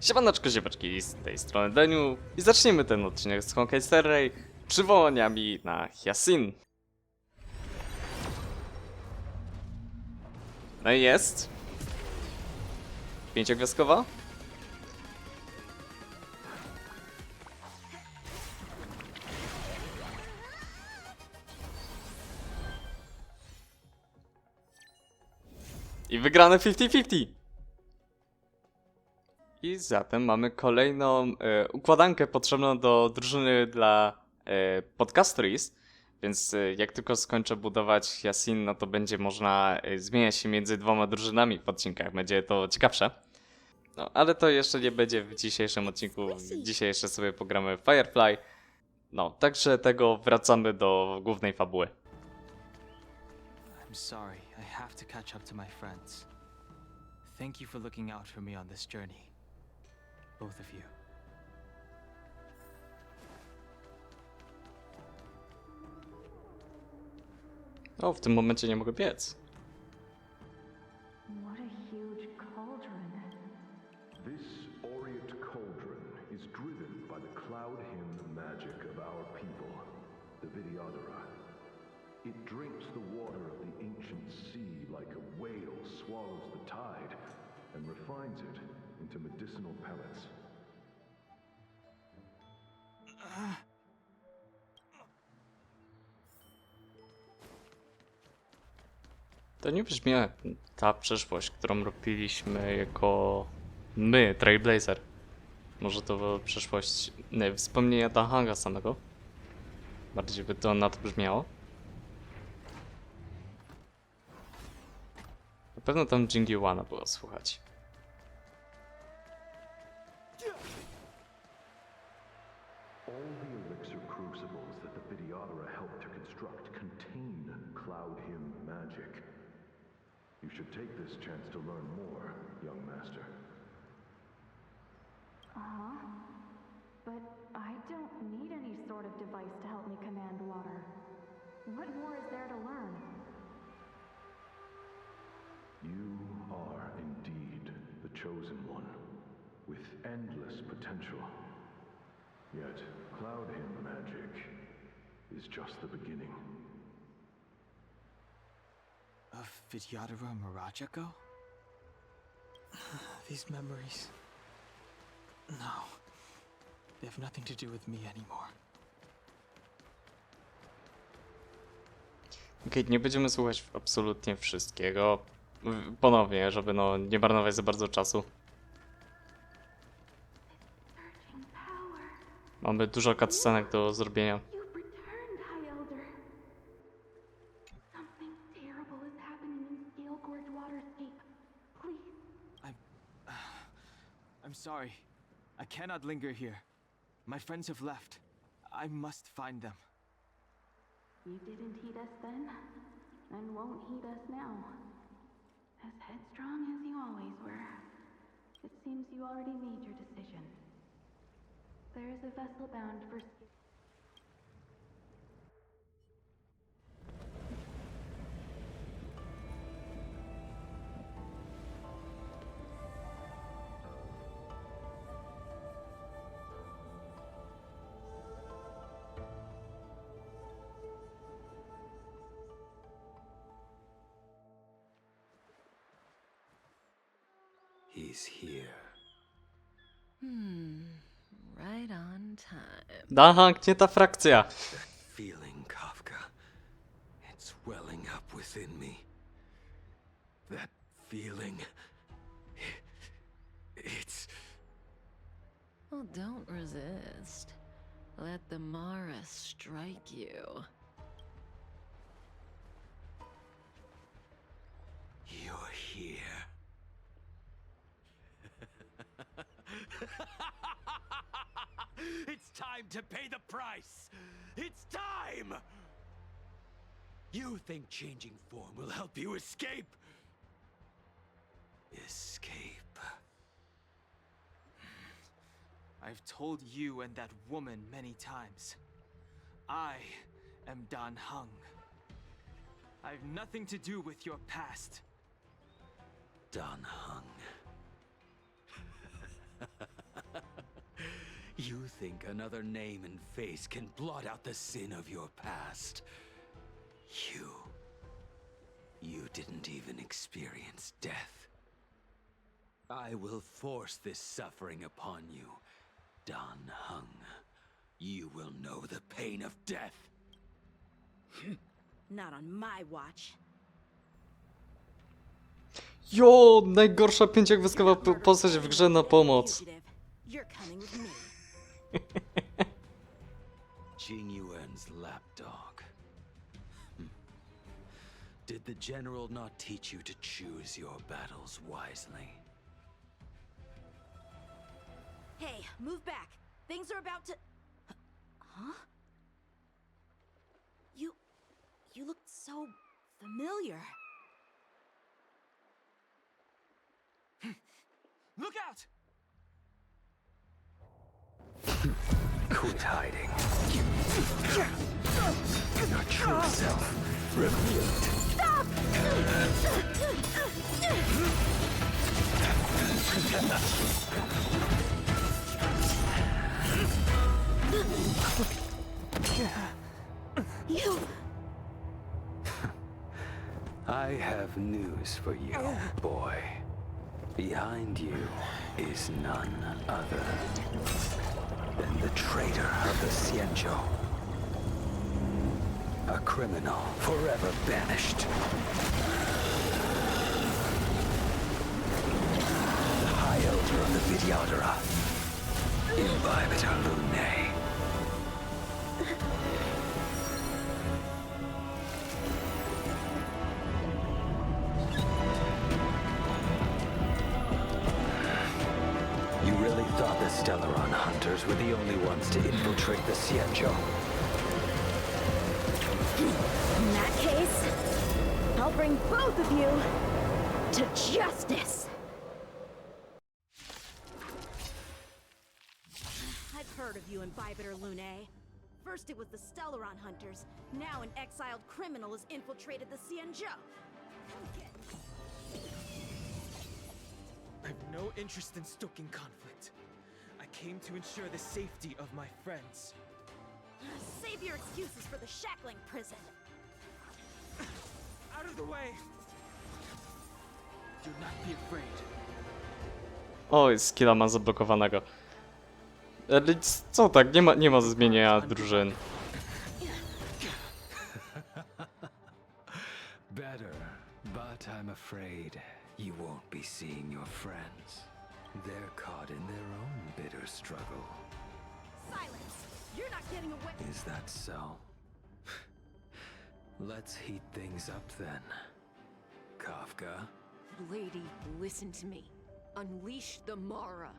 Siemaneczko, ziomeczki, z tej strony Deniu i zaczniemy ten odcinek z Honkai serii przywołaniami na Hyasin. No i jest. 5-gwiazdkowa. I wygrane 50-50. I zatem mamy kolejną układankę potrzebną do drużyny dla podcasters, więc jak tylko skończę budować Hyasin, no to będzie można zmieniać się między dwoma drużynami w odcinkach, będzie to ciekawsze. No, ale to jeszcze nie będzie w dzisiejszym odcinku, dzisiaj jeszcze sobie pogramy w Firefly. No, także tego wracamy do głównej fabuły. I'm sorry, I have to catch up to my friends. Thank you for looking out for me on this journey. Both of you. O, w tym momencie nie mogę biec. What a huge cauldron. This aureate cauldron is driven by the cloud hymn magic of our people, the Vidyadhara. It drinks the water of the ancient sea like a whale swallows the tide and refines it into medicinal pellets. To nie brzmi jak ta przyszłość, którą robiliśmy jako my, Trailblazer. Może to była przyszłość, nie, wspomnienia Henga samego. Bardziej by to na to brzmiało. Na pewno tam dzięki było słuchać. All the elixir crucibles that the Vidyadhara helped to construct contain cloud hymn magic. You should take this chance to learn more, young master. But I don't need any sort of device to help me command water. What more is there to learn? You are indeed the chosen one, with endless potential. Yet, cloud hymn magic is just the beginning. Of Vidyadhara Marajako? These memories... No. They have nothing to do with me anymore. Okej, nie będziemy słuchać absolutnie wszystkiego. Ponownie, żeby no nie marnować za bardzo czasu. Mamy dużo cutscenek do zrobienia. You've returned, High Elder. Something terrible is happening in Scale Gorge Waterscape. Please. I'm sorry. I cannot linger here. My friends have left. I must find them. You didn't heed us then, and won't heed us now. As headstrong as you always were, it seems you already made your decision. There is a vessel bound for... He's here. Right on time. Hank, nie ta frakcja. Feeling, Kafka. It's welling up within me. That feeling. It's... Well, don't resist. Let the Mara strike you. You're here. It's time to pay the price! It's time! You think changing form will help you escape? Escape. I've told you and that woman many times. I am Dan Heng. I have nothing to do with your past. Dan Heng. You think another name and face can blot out the sin of your past? You didn't even experience death. I will force this suffering upon you, Dan Heng. You will know the pain of death. Not on my watch. Jo, najgorsza pięciogwiazdkowa postać w grze na pomoc. You're coming with me. Jingyuan's lapdog. Did the general not teach you to choose your battles wisely? Hey, move back. Things are about to... Huh? You look so familiar. Look out! Quit hiding. Your true self revealed. Stop! You... I have news for you, boy. Behind you is none other than the traitor of the Xianzhou. A criminal forever banished. The High Elder of the Vidyadhara. Imbibitor Lunae. You really thought the Stellaron hunters were the only ones to infiltrate the Xianzhou? In that case, I'll bring both of you to justice. I've heard of you, Imbibitor Lunae. First it was the Stellaron hunters, now an exiled criminal has infiltrated the Xianzhou. I've no interest in stoking conflict. I came to ensure the safety of my friends. Save your excuses for the shackling prison. Out of the way! Do not be afraid. O, skilla ma zablokowanego. Ale co tak? Nie ma zmienienia drużyn. Better, but I'm afraid you won't be seeing your friends. They're caught in their own bitter struggle. Silence! You're not getting away. Is that so? Let's heat things up then. Kafka. Lady, listen to me. Unleash the Mara.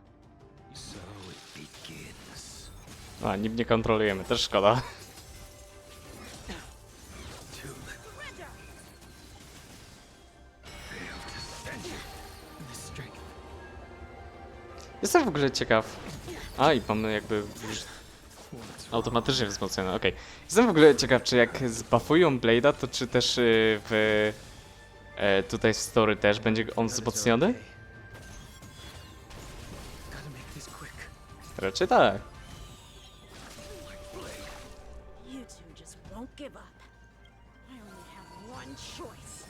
So it begins. A, nim nie kontrolujemy, też szkoda. Surrender! Jestem w ogóle ciekaw. A, i mamy jakby już automatycznie wzmocnione, okej. Jestem w ogóle ciekaw, czy jak zbuffują Blade'a, to czy też w tutaj w story też będzie on wzmocniony? Gotta make this quick. Raczej tak. You two just won't give up. I only have one choice.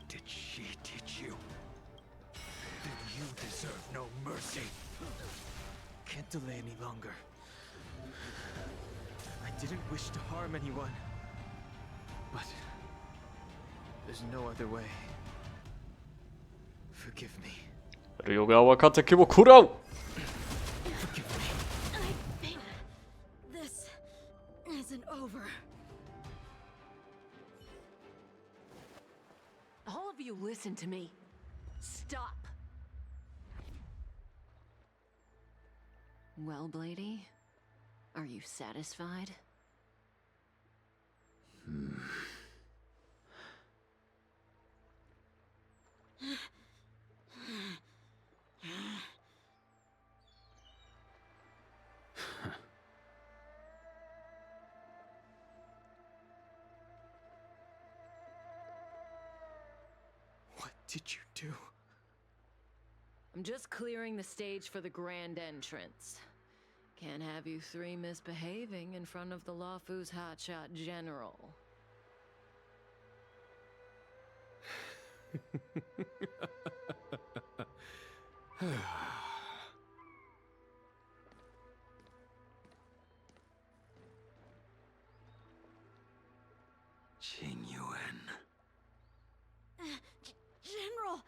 Did she teach you? Then you deserve no mercy. Can't delay any longer. I didn't wish to harm anyone. But there's no other way. Forgive me. Ryuga wakate kibo kurao! Forgive me. I think this isn't over. All of you listen to me. Stop. Well, Blady, are you satisfied? What did you do? I'm just clearing the stage for the grand entrance. Can't have you three misbehaving in front of the Lawfu's hotshot general. Genuine. General!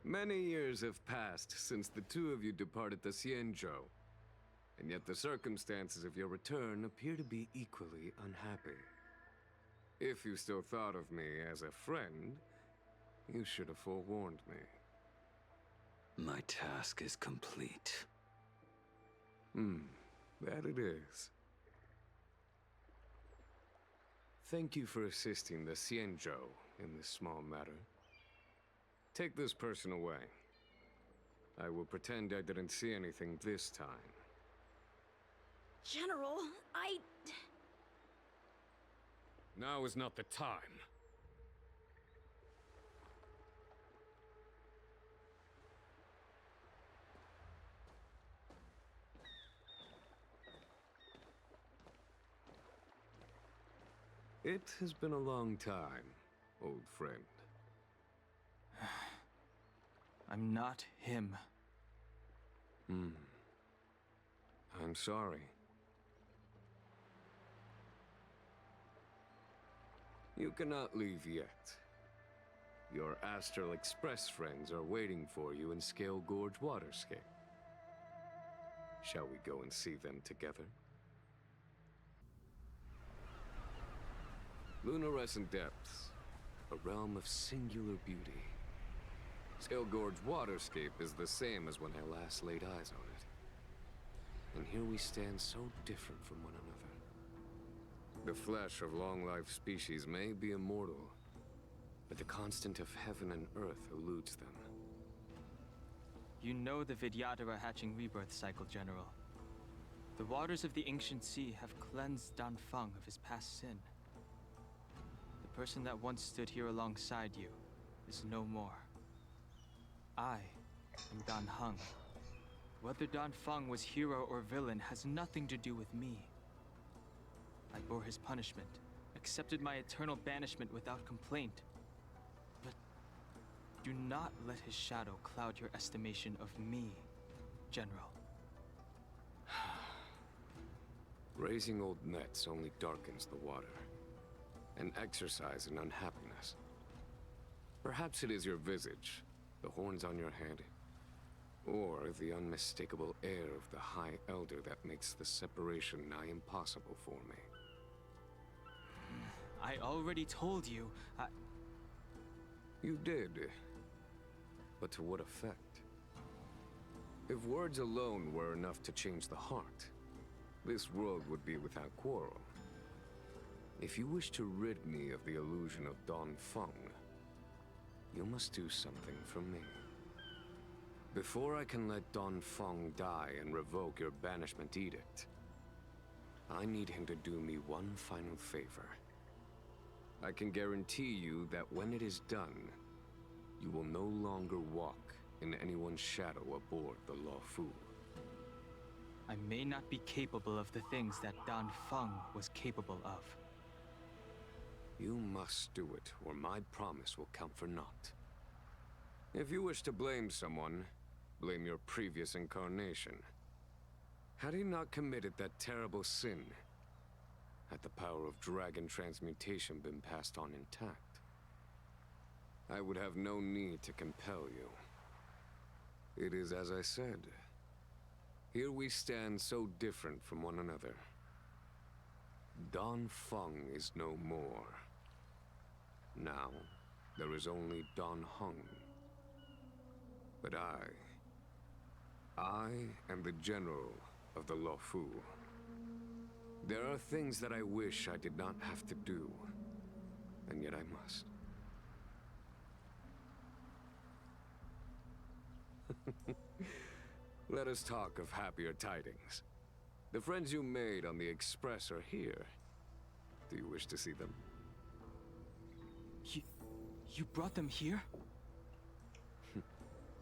Many years have passed since the two of you departed the Xianzhou, and yet the circumstances of your return appear to be equally unhappy. If you still thought of me as a friend, you should have forewarned me. My task is complete. That it is. Thank you for assisting the Xianzhou in this small matter. Take this person away. I will pretend I didn't see anything this time. General, Now is not the time. It has been a long time, old friend. I'm not him. I'm sorry. You cannot leave yet. Your Astral Express friends are waiting for you in Scale Gorge Waterscape. Shall we go and see them together? Lunarescent Depths, a realm of singular beauty. Scale Gorge Waterscape is the same as when I last laid eyes on it. And here we stand so different from one another. The flesh of long-lived species may be immortal, but the constant of heaven and earth eludes them. You know the Vidyadhara hatching rebirth cycle, General. The waters of the ancient sea have cleansed Danfeng of his past sin. The person that once stood here alongside you is no more. I am Dan Heng. Whether Danfeng was hero or villain has nothing to do with me. I bore his punishment, accepted my eternal banishment without complaint. But do not let his shadow cloud your estimation of me, General. Raising old nets only darkens the water, an exercise in unhappiness. Perhaps it is your visage, the horns on your head, or the unmistakable air of the High Elder that makes the separation nigh impossible for me. I already told you, You did. But to what effect? If words alone were enough to change the heart, this world would be without quarrel. If you wish to rid me of the illusion of Danfeng, you must do something for me. Before I can let Danfeng die and revoke your banishment edict, I need him to do me one final favor. I can guarantee you that when it is done, you will no longer walk in anyone's shadow aboard the Lawfu. I may not be capable of the things that Danfeng was capable of. You must do it, or my promise will count for naught. If you wish to blame someone, blame your previous incarnation. Had he not committed that terrible sin, had the power of dragon transmutation been passed on intact, I would have no need to compel you. It is as I said. Here we stand so different from one another. Danfeng is no more. Now, there is only Dan Heng. But I am the general of the Lawfu. There are things that I wish I did not have to do, and yet I must. Let us talk of happier tidings. The friends you made on the Express are here. Do you wish to see them? You brought them here?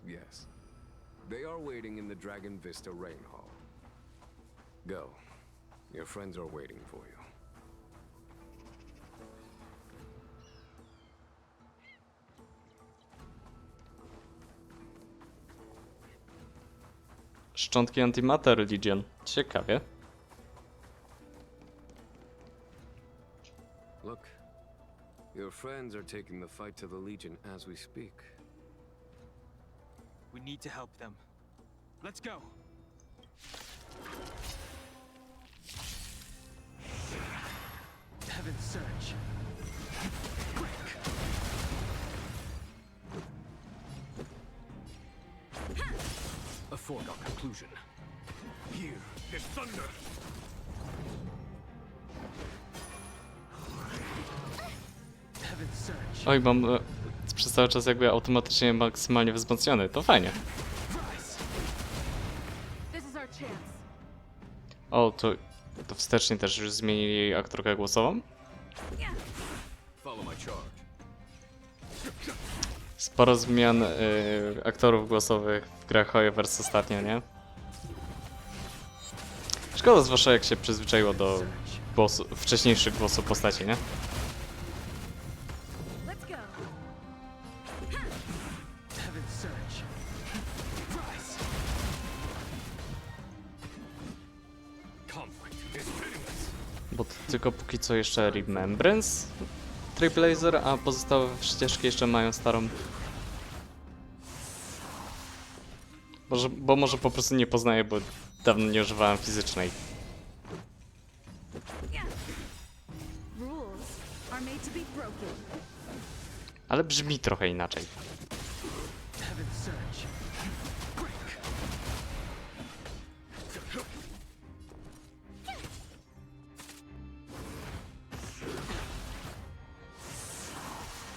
Yes. They are waiting in the Dragon Vista Rain Hall. Go. Your friends are waiting for you. Szczątki antimatter Legion. Ciekawie. Look. Your friends are taking the fight to the Legion as we speak. We need to help them. Let's go! Heaven's Surge. Quick! A foregone conclusion. Here is thunder! Heaven's Surge. Oj, mam przez cały czas jakby automatycznie maksymalnie wzmocniony. To fajnie. Rise! This is our chance. O, to wstecznie też już zmienili aktorkę głosową? Follow my charge. Sporo zmian aktorów głosowych w grach Hoyoverse ostatnio, nie? Szkoda, zwłaszcza jak się przyzwyczaiło do wcześniejszych głosów postaci, nie? Let's go. Heaven's Surge. Rise! Conflict is pitiless. Bo to tylko póki co jeszcze Remembrance Trailblazer, a pozostałe ścieżki jeszcze mają starą. Bo może po prostu nie poznaję, bo dawno nie używałem fizycznej. Rules are made to be broken. Ale brzmi trochę inaczej. Heaven's Surge. Quick!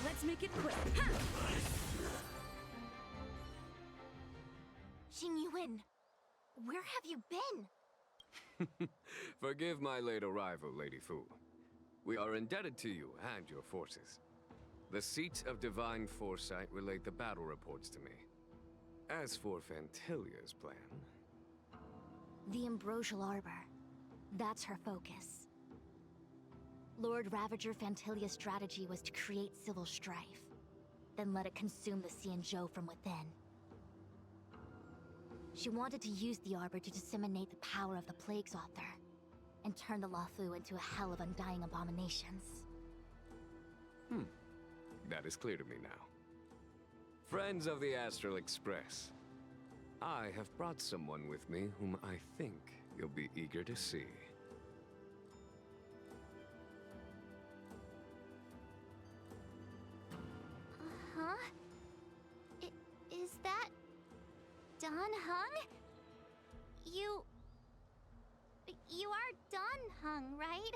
Let's make it quick. Xingyuan, where have you been? Forgive my late arrival, Lady Fu. We are indebted to you and your forces. The seat of divine foresight relayed the battle reports to me. As for Phantylia's plan... The Ambrosial Arbor. That's her focus. Lord Ravager Phantylia's strategy was to create civil strife, then let it consume the Xianzhou from within. She wanted to use the Arbor to disseminate the power of the Plague's Author, and turn the Luofu into a hell of undying abominations. That is clear to me now. Friends of the Astral Express, I have brought someone with me whom I think you'll be eager to see. Huh? Is that... Don Heng? You are Don Heng, right?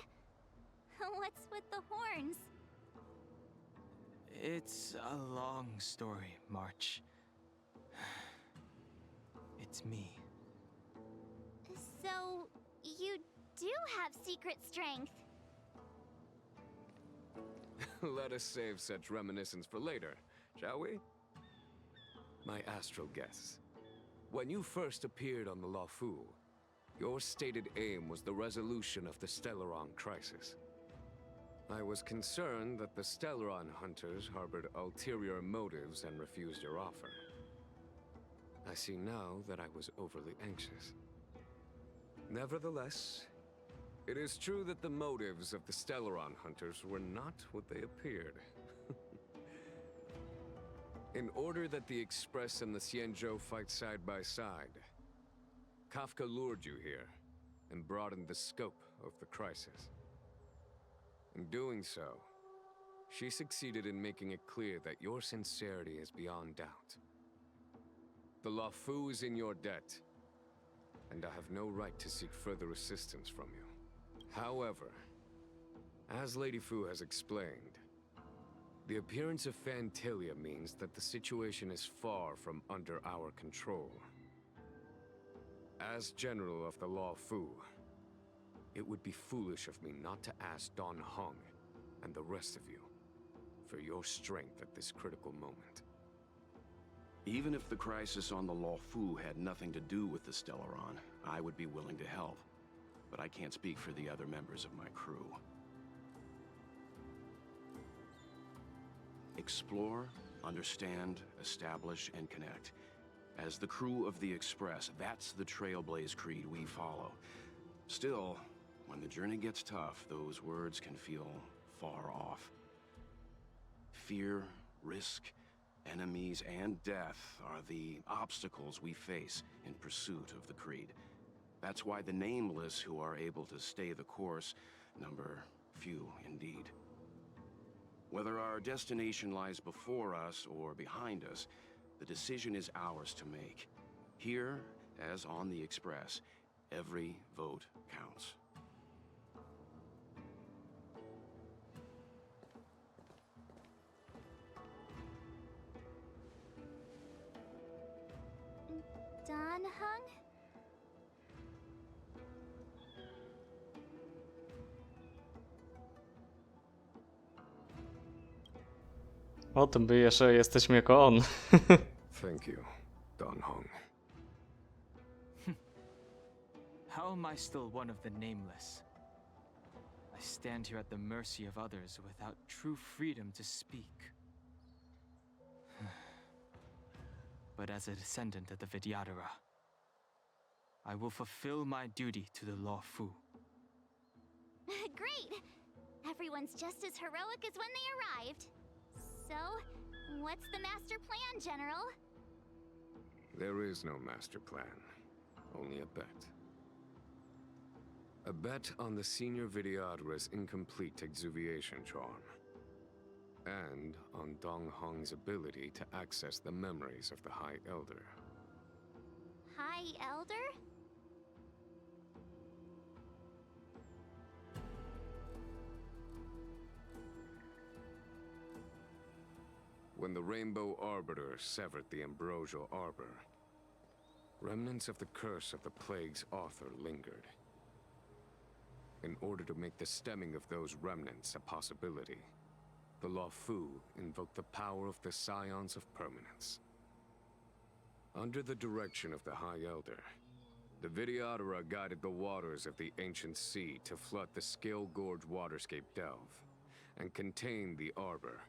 What's with the horns? It's a long story, March. It's me. So, you do have secret strength. Let us save such reminiscence for later, shall we? My astral guests, when you first appeared on the Luofu, your stated aim was the resolution of the Stellaron crisis. I was concerned that the Stellaron hunters harbored ulterior motives and refused your offer. I see now that I was overly anxious. Nevertheless, it is true that the motives of the Stellaron hunters were not what they appeared. In order that the Express and the Xianzhou fight side by side, Kafka lured you here and broadened the scope of the crisis. In doing so, she succeeded in making it clear that your sincerity is beyond doubt. The Luofu is in your debt, and I have no right to seek further assistance from you. However, as Lady Fu has explained, the appearance of Phantylia means that the situation is far from under our control. As General of the Law Fu, it would be foolish of me not to ask Don Heng and the rest of you for your strength at this critical moment. Even if the crisis on the Law Fu had nothing to do with the Stellaron, I would be willing to help. But I can't speak for the other members of my crew. Explore, understand, establish, and connect. As the crew of the Express, that's the Trailblaze creed we follow. Still, when the journey gets tough, those words can feel far off. Fear, risk, enemies, and death are the obstacles we face in pursuit of the creed. That's why the nameless who are able to stay the course number few indeed. Whether our destination lies before us or behind us, the decision is ours to make. Here, as on the Express, every vote counts. Don Heng? O tym by jeszcze jesteśmy jako on. Thank you, Don Heng. How am I still one of the nameless? I stand here at the mercy of others without true freedom to speak. But as a descendant of the Vidyadhara, I will fulfill my duty to the Law Fu. Great! Everyone's just as heroic as when they arrived. So, what's the master plan, General? There is no master plan, only a bet. A bet on the senior Vidyadhara's incomplete exuviation charm. And on Dong Hong's ability to access the memories of the High Elder. High Elder? When the Rainbow Arbiter severed the Ambrosial Arbor, remnants of the curse of the Plague's author lingered. In order to make the stemming of those remnants a possibility, the Law Fu invoked the power of the Scions of Permanence. Under the direction of the High Elder, the Vidyadhara guided the waters of the ancient sea to flood the Scale Gorge waterscape delve and contain the Arbor.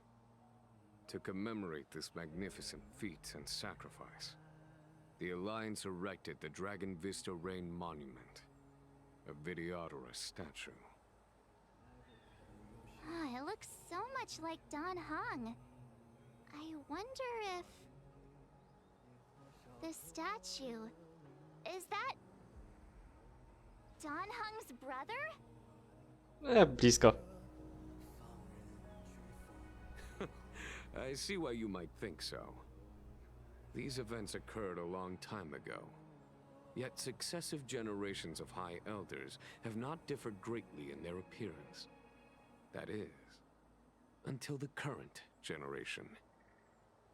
To commemorate this magnificent feat and sacrifice, the Alliance erected the Dragon Vista Rain Monument, a Vidyadhara statue. Ah, it looks so much like Don Heng. I wonder if... the statue... is that... Don Heng's brother? Blisko. I see why you might think so. These events occurred a long time ago. Yet successive generations of High Elders have not differed greatly in their appearance. That is, until the current generation.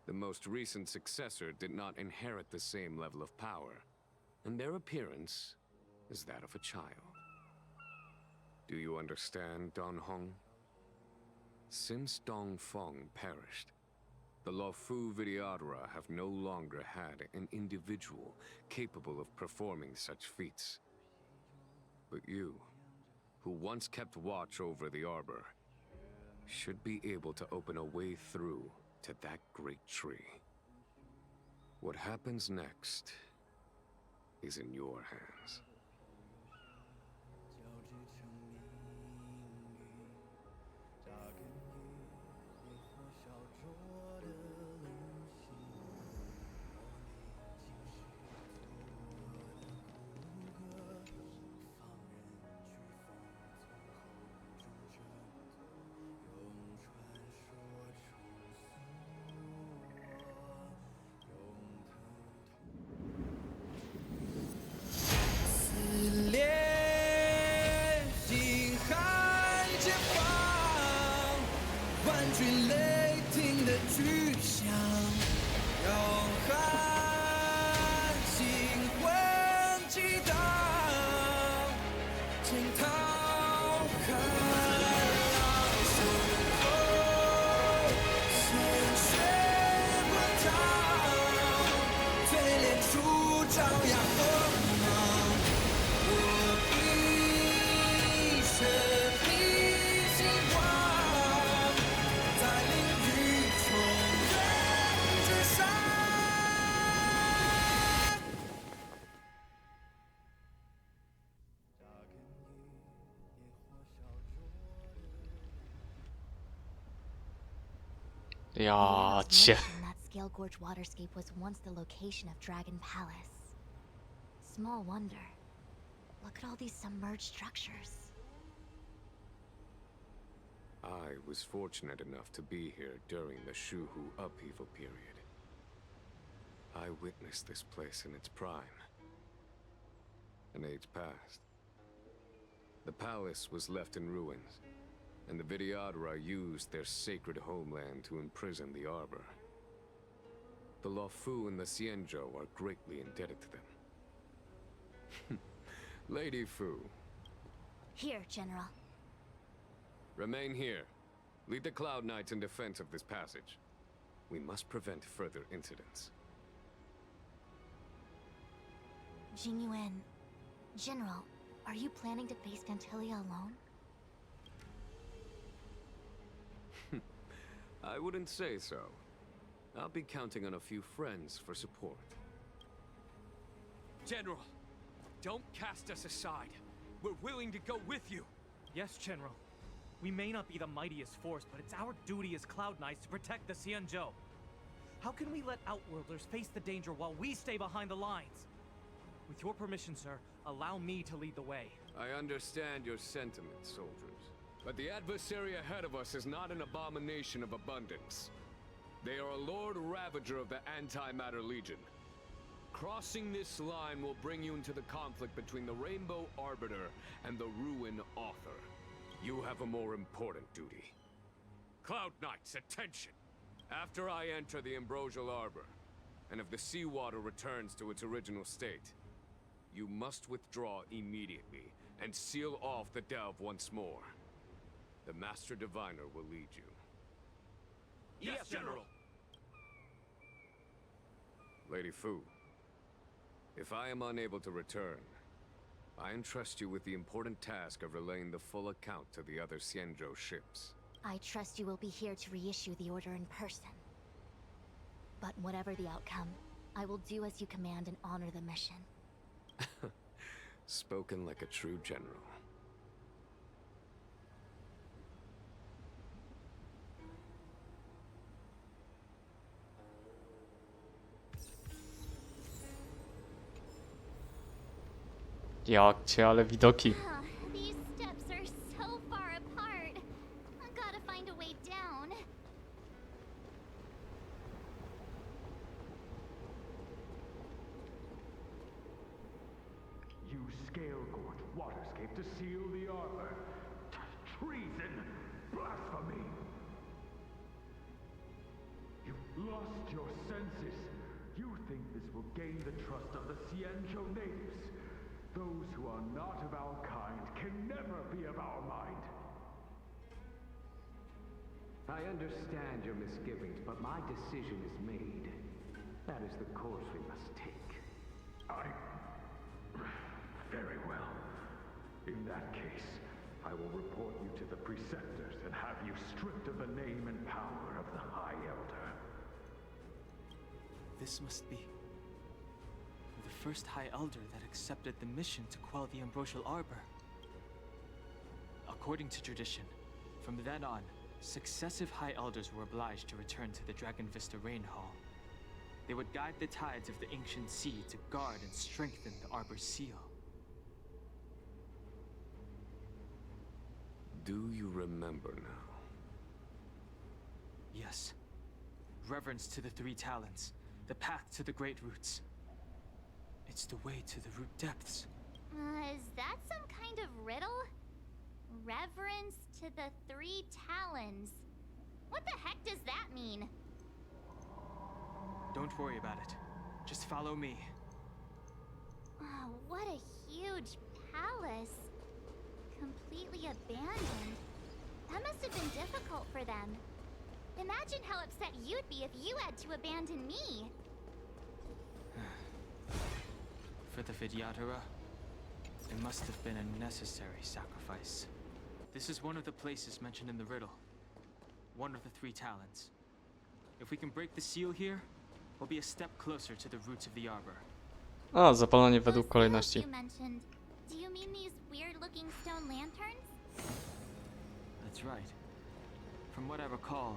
The most recent successor did not inherit the same level of power, and their appearance is that of a child. Do you understand, Don Heng? Since Dong Feng perished, the Law Fu Vidyadhara have no longer had an individual capable of performing such feats. But you, who once kept watch over the Arbor, should be able to open a way through to that great tree. What happens next is in your hands. Ja Leanna's cię. mentioned that Scale Gorge waterscape was once the location of Dragon Palace. Small wonder. Look at all these submerged structures. I was fortunate enough to be here during the Shuhu upheaval period. I witnessed this place in its prime. An age passed. The palace was left in ruins, and the Vidyadhara used their sacred homeland to imprison the Arbor. The Luofu and the Xianzhou are greatly indebted to them. Lady Fu, Here, General. remain here. Lead the Cloud Knights in defense of this passage. We must prevent further incidents. Jingyuan, General, are you planning to face Phantylia alone? I wouldn't say so. I'll be counting on a few friends for support. General, don't cast us aside. We're willing to go with you. Yes, General. We may not be the mightiest force, but it's our duty as Cloud Knights to protect the Xianzhou. How can we let Outworlders face the danger while we stay behind the lines? With your permission, sir, allow me to lead the way. I understand your sentiments, soldiers. But the adversary ahead of us is not an abomination of abundance. They are a Lord Ravager of the Antimatter Legion. Crossing this line will bring you into the conflict between the Rainbow Arbiter and the Ruin Author. You have a more important duty. Cloud Knights, attention! After I enter the Ambrosial Arbor, and if the seawater returns to its original state, you must withdraw immediately and seal off the delve once more. The Master Diviner will lead you. Yes, General. Lady Fu, if I am unable to return, I entrust you with the important task of relaying the full account to the other Xianzhou ships. I trust you will be here to reissue the order in person. But whatever the outcome, I will do as you command and honor the mission. Spoken like a true general. Jak cię, ale widoki. These steps are so far apart. I gotta find a way down. Use Scale Gorge waterscape to seal the arbor. Treason! Blasphemy! You've lost your senses. You think this will gain the trust of the Xianzhou natives. Those who are not of our kind can never be of our mind. I understand your misgivings, but my decision is made. That is the course we must take. Very well. In that case, I will report you to the Preceptors and have you stripped of the name and power of the High Elder. This must be the first High Elder that accepted the mission to quell the Ambrosial Arbor. According to tradition, from then on, successive High Elders were obliged to return to the Dragon Vista Rain Hall. They would guide the tides of the ancient sea to guard and strengthen the Arbor's seal. Do you remember now? Yes. Reverence to the Three Talons, the path to the Great Roots. It's the way to the root depths. Is that some kind of riddle? Reverence to the Three Talons. What the heck does that mean? Don't worry about it. Just follow me. Oh, what a huge palace. Completely abandoned. That must have been difficult for them. Imagine how upset you'd be if you had to abandon me. the Vidyadhara, it must have been a necessary sacrifice. This is one of the places mentioned in the riddle. One of the 3 talents. If we can break the seal here, we'll be a step closer to the roots of the arbor. O, zapalanie według kolejności. You mentioned. Do you mean these weird-looking stone lanterns? That's right. From what I recall,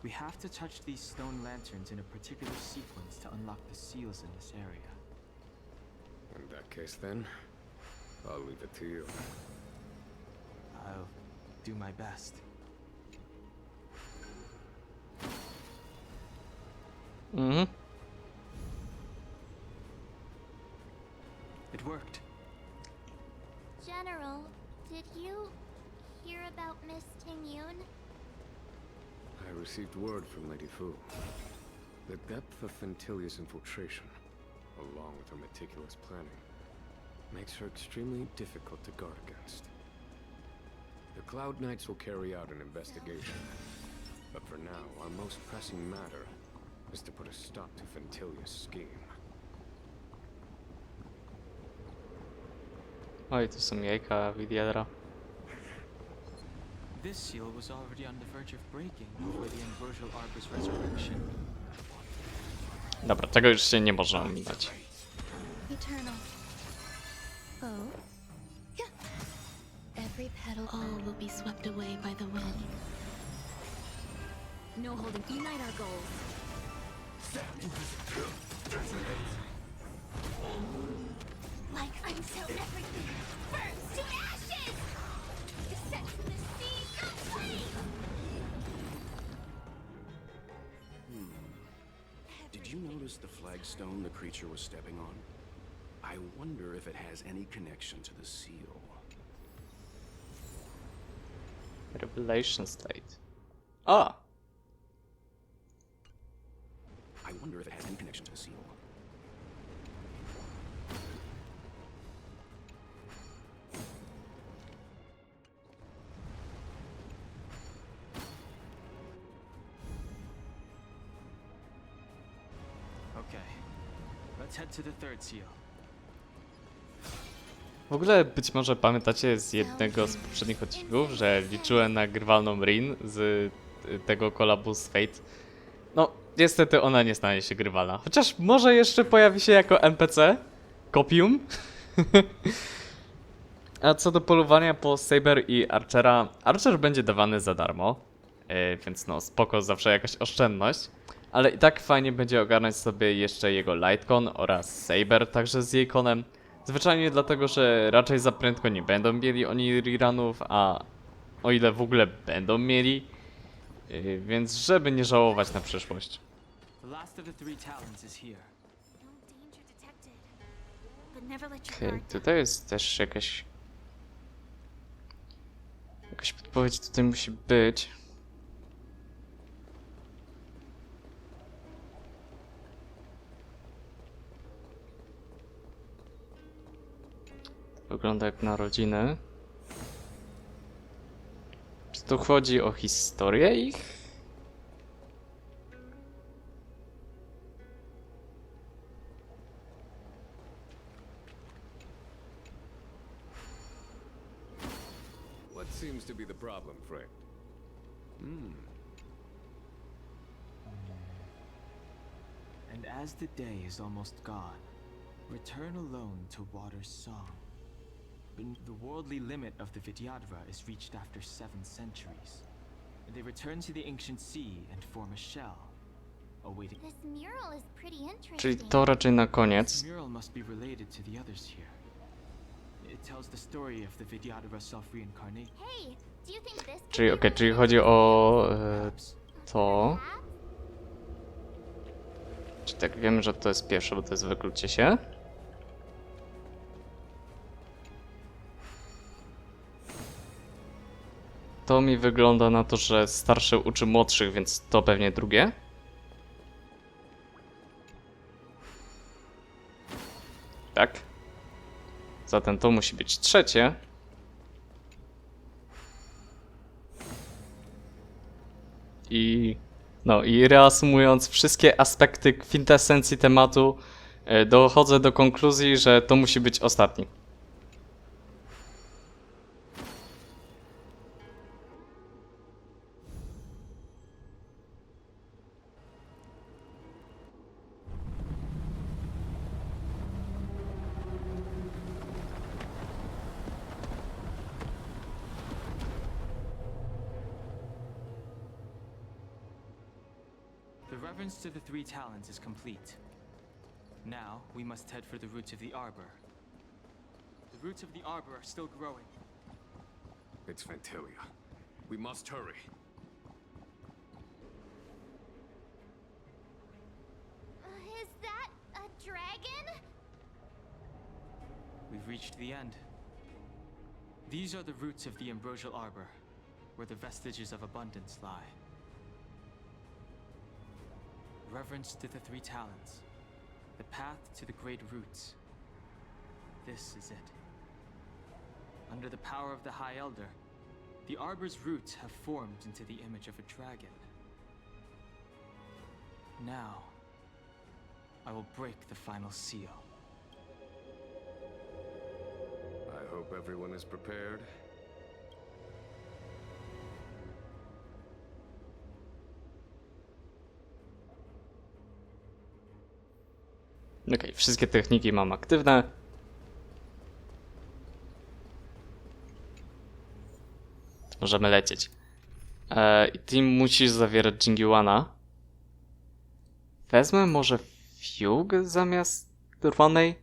we have to touch these stone lanterns in a particular sequence to unlock the seals in this area. In that case, then, I'll leave it to you. I'll do my best. Mhm. It worked. General, did you hear about Miss Tingyun? I received word from Lady Fu. The depth of Phantylia's infiltration, along with her meticulous planning, makes her extremely difficult to guard against. The Cloud Knights will carry out an investigation. But for now, our most pressing matter is to put a stop to Phantylia's scheme. Oj, tu są jajka Vidyadhara. This seal was already on the verge of breaking before the ambrosial arbor's resurrection. Dobra, tego już się nie można ominąć. Eternal. Oh. Every petal, all will be swept away by the wind. No holding. Unite our goals. Like until everything burns to ashes! Set to the sea aflame! Did you notice the flagstone the creature was stepping on? I wonder if it has any connection to the seal. Revelation State. A! I wonder if it has any connection to the seal. Okay, let's head to the 3rd seal. W ogóle być może pamiętacie z jednego z poprzednich odcinków, że liczyłem na grywalną Rin z tego kolabu z Fate. No, niestety ona nie stanie się grywalna. Chociaż może jeszcze pojawi się jako NPC. Kopium. A co do polowania po Saber i Archera, Archer będzie dawany za darmo. Więc no spoko, zawsze jakaś oszczędność. Ale i tak fajnie będzie ogarnąć sobie jeszcze jego Lightcon oraz Saber, także z jej konem. Zwyczajnie dlatego, że raczej za prędko nie będą mieli oni rerunów, a o ile w ogóle będą mieli, więc żeby nie żałować na przyszłość. The last of the 3 talents is here. No danger detected. But never let your Okej, guard down. tutaj jest też jakaś podpowiedź tutaj musi być. Wygląda jak narodziny. Czy tu chodzi o historię ich? What seems to be the problem, friend? And as the day is almost gone, return alone to Water's song. The worldly limit of the Vidyadhara is reached after 7 centuries. They return to the ancient sea and form a shell, awaiting. This mural is pretty interesting. Czyli to raczej na koniec. This mural must be related to the others here. It tells the story of the Vidyadhara self-reincarnation. Hey, do you think this could Czyli be okej, czyli related chodzi to o Perhaps. to. perhaps? Czy tak wiemy, że to jest pierwsze, bo to jest wyklucie się. To mi wygląda na to, że starszy uczy młodszych, więc to pewnie drugie. Tak. Zatem to musi być trzecie. I reasumując wszystkie aspekty kwintesencji tematu, dochodzę do konkluzji, że to musi być ostatni. The reverence to the three talents is complete. Now, we must head for the roots of the arbor. The roots of the arbor are still growing. It's Phantylia. We must hurry. Is that a dragon? We've reached the end. These are the roots of the ambrosial arbor, where the vestiges of abundance lie. Reverence to the three talents. The path to the great roots. This is it. Under the power of the High Elder, the arbor's roots have formed into the image of a dragon. Now, I will break the final seal. I hope everyone is prepared. Okej, wszystkie techniki mam aktywne. Możemy lecieć. I team musisz zawierać Jingiwana. Wezmę może Fugue zamiast Rwanej?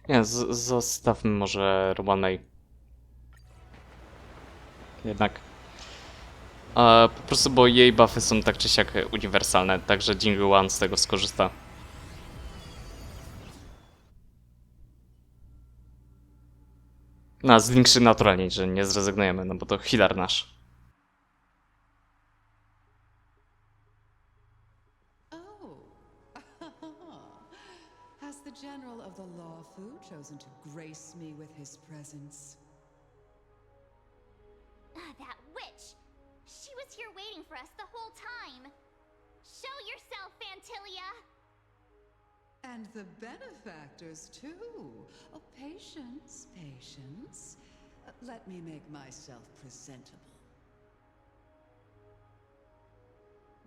Nie, zostawmy może Rwanej. Jednak. Po prostu, bo jej buffy są tak czy siak uniwersalne, także Jingiwan z tego skorzysta. No, zwiększy naturalnie, że nie zrezygnujemy, no bo to healer nasz. Has the general of the Lawfu chosen to grace me with his presence? That witch! She was here waiting for us the whole time! Show yourself, Phantylia! And the benefactors, too. Oh, patience, patience. Let me make myself presentable.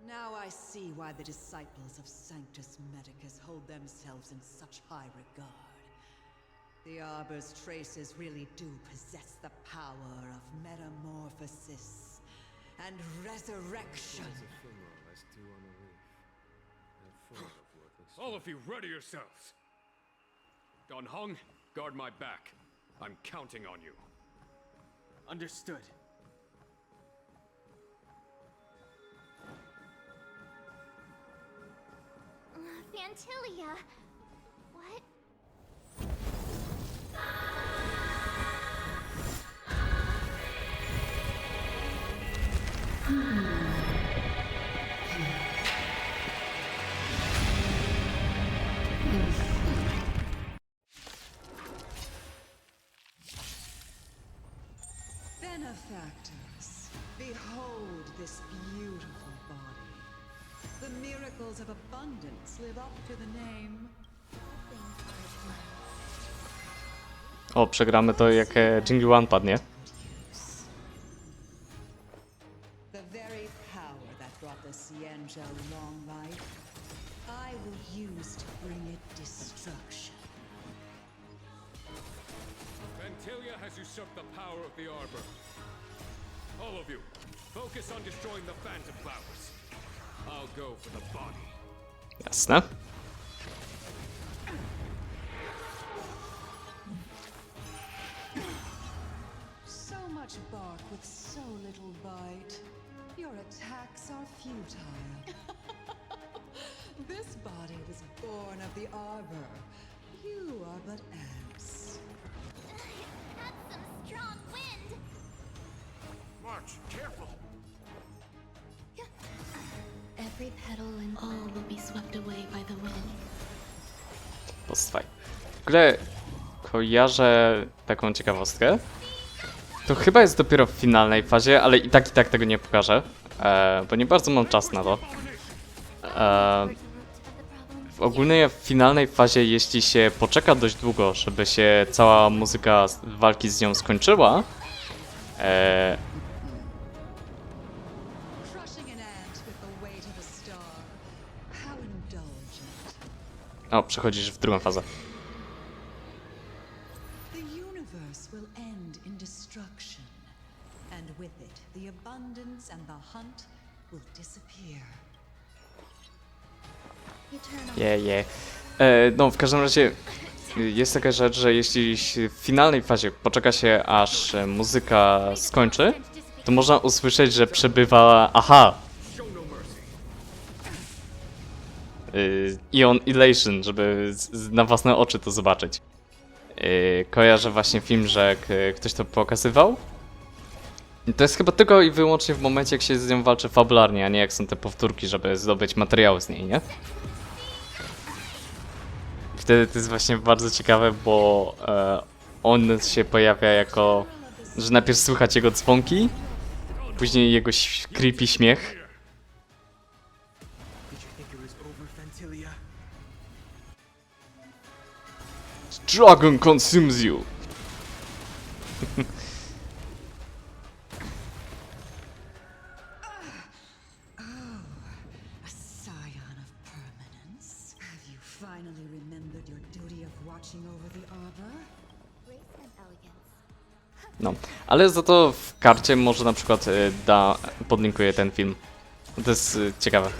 Now I see why the disciples of Sanctus Medicus hold themselves in such high regard. The Arbor's traces really do possess the power of metamorphosis and resurrection. All of you, ready yourselves! Don Heng, guard my back. I'm counting on you. Understood. Phantylia, what? Benefactors, behold this beautiful body. The miracles of abundance live up to the name. O, przegramy to jak Jingiwan padnie. The very power that brought the Xianzhou long life, I will use to bring it destruction. Phantylia has usurped the power of the Arbor. All of you, focus on destroying the Phantom Flowers. I'll go for the body. Jasne. So much bark with so little bite. Your attacks are futile. This body was born of the Arbor. You are but ants. That's some strong wind! March, careful! Every petal and all will be swept away by the wind. Postwaj. W ogóle kojarzę taką ciekawostkę. To chyba jest dopiero w finalnej fazie, ale i tak tego nie pokażę, bo nie bardzo mam czas na to. ogólnie w finalnej fazie, jeśli się poczeka dość długo, żeby się cała muzyka walki z nią skończyła, o, przechodzisz w drugą fazę. The universe will end in destruction, and with it, the abundance and the hunt will disappear. No, w każdym razie jest taka rzecz, że jeśli w finalnej fazie poczeka się, aż muzyka skończy, to można usłyszeć, że przebywa aha! Ion Elation, żeby na własne oczy to zobaczyć. Kojarzę właśnie film, że ktoś to pokazywał. I to jest chyba tylko i wyłącznie w momencie, jak się z nią walczy fabularnie, a nie jak są te powtórki, żeby zdobyć materiały z niej, nie? Wtedy to jest właśnie bardzo ciekawe, bo on się pojawia jako, że najpierw słychać jego dzwonki, później jego creepy śmiech. Dragon consumes you! Finally remembered your duty of watching over the arbor? No, ale za to w karcie może na przykład podlinkuję ten film. To jest ciekawe.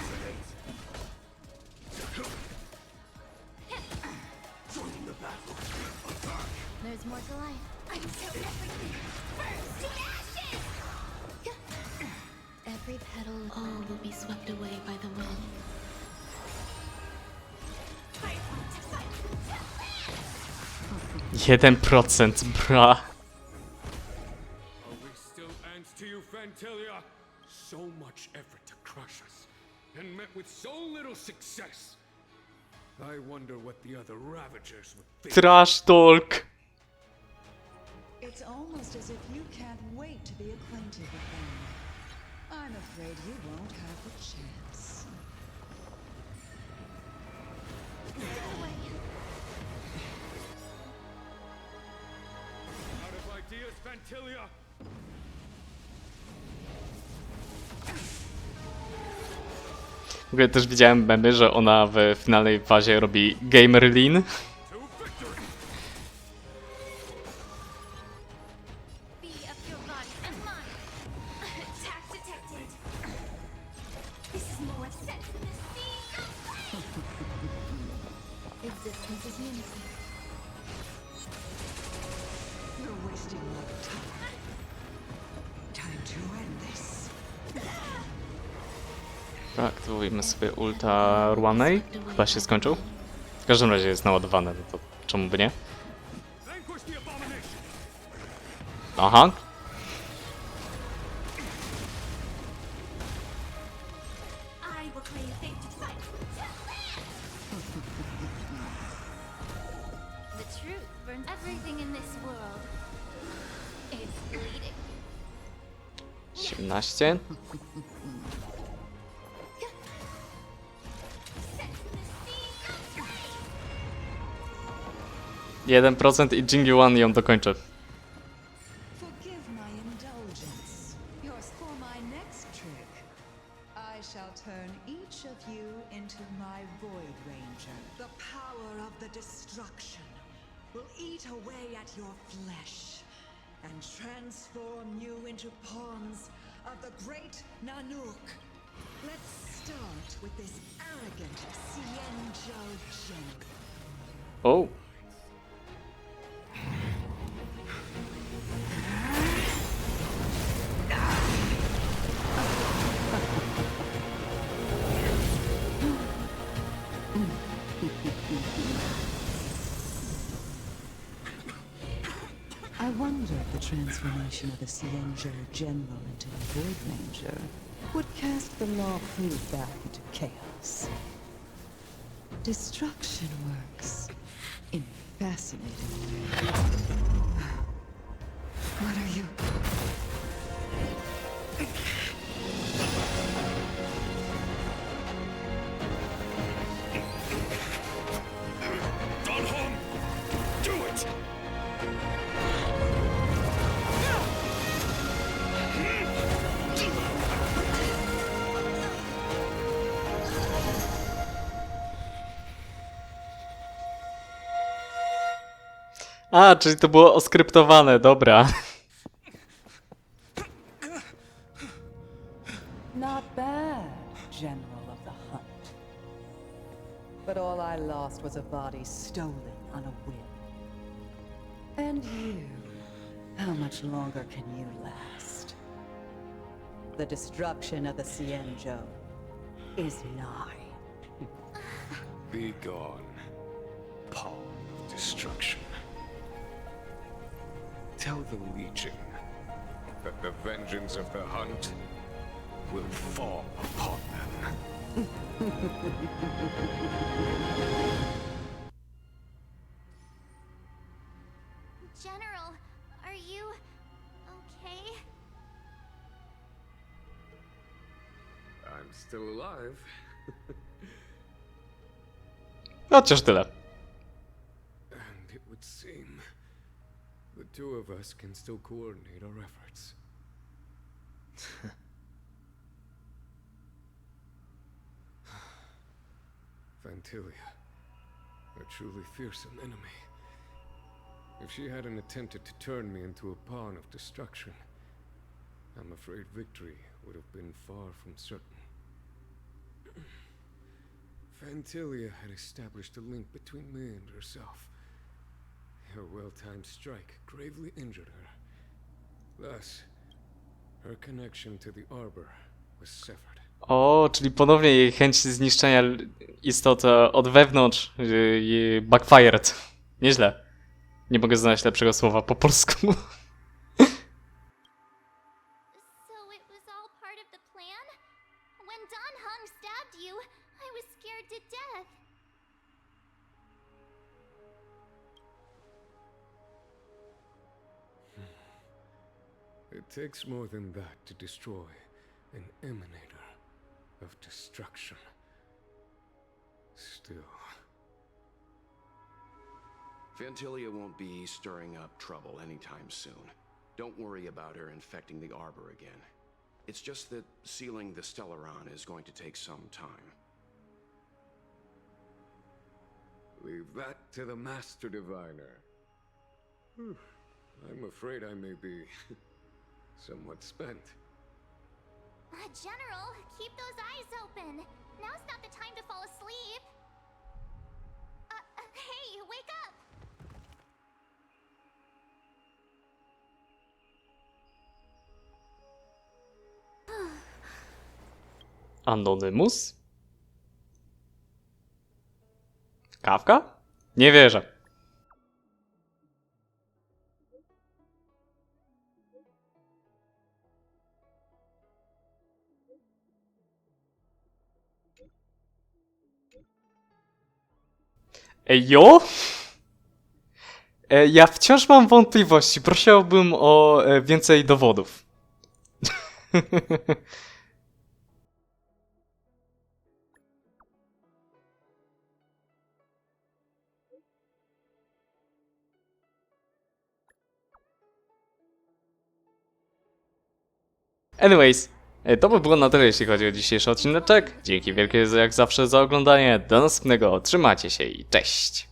There's more to life. I'm so everything. Burst to ashes! Every petal, all will be swept away by the wind. 1%, bra. Are we still ants to you, Phantylia? So much effort to crush us, and met with so little success. I wonder what the other Ravagers would think. Trash talk. It's almost as if you can't wait to be acquainted with them. I'm afraid you won't have the chance. Out of ideas, Phantylia. W ogóle też widziałem memy, że ona w finalnej fazie robi gamer lean. Aktywujemy sobie ulta Ruanej. Chyba się skończył. W każdym razie jest naładowane, no to czemu by nie? Aha. The truth burns everything in this world. It's bleeding. 17. 1% i Jingi One ją dokończę. Forgive my indulgence. Yours for my next trick. I shall turn each of you into my Void Ranger. The power of the destruction will eat away at your flesh and transform you into pawns of the great Nanook. Let's start with this arrogant Xianzhou general. Oh. I wonder if the transformation of a Xianzhou general into a Void Ranger would cast the law food back into chaos. Destruction works in fascinating ways. What are you? A, czyli to było oskryptowane, dobra. Not bad, General of the Hunt. But all I lost was a body stolen on a whim. And you, how much longer can you last? The destruction of the Xianzhou is nigh. Be gone, pawn of destruction. Tell the Legion that the vengeance of the Hunt will fall upon them. General, are you okay? I'm still alive. Chociaż tyle. And it would seem the two of us can still coordinate our efforts. Phantylią, a truly fearsome enemy. If she hadn't attempted to turn me into a pawn of destruction, I'm afraid victory would have been far from certain. Phantylią had established a link between me and herself. Her well-timed strike gravely injured her. Thus, her connection to the Arbor was severed. O, czyli ponownie jej chęć zniszczenia istot od wewnątrz backfired. Nieźle. Nie mogę znaleźć lepszego słowa po polsku. So it was all part of the plan? When Don Heng stabbed you, I was scared to death. It takes more than that to destroy an emanator of destruction. Still. Phantylią won't be stirring up trouble anytime soon. Don't worry about her infecting the Arbor again. It's just that sealing the Stellaron is going to take some time. Leave that to the Master Diviner. I'm afraid I may be somewhat spent. General, keep those eyes open. Now's not the time to fall asleep. Hey, wake up! Anonymous? Kawka? Nie wierzę. Jo? Ja wciąż mam wątpliwości. Prosiłbym o więcej dowodów. Anyways, to by było na tyle, jeśli chodzi o dzisiejszy odcineczek. Dzięki wielkie jak zawsze za oglądanie. Do następnego. Trzymajcie się i cześć!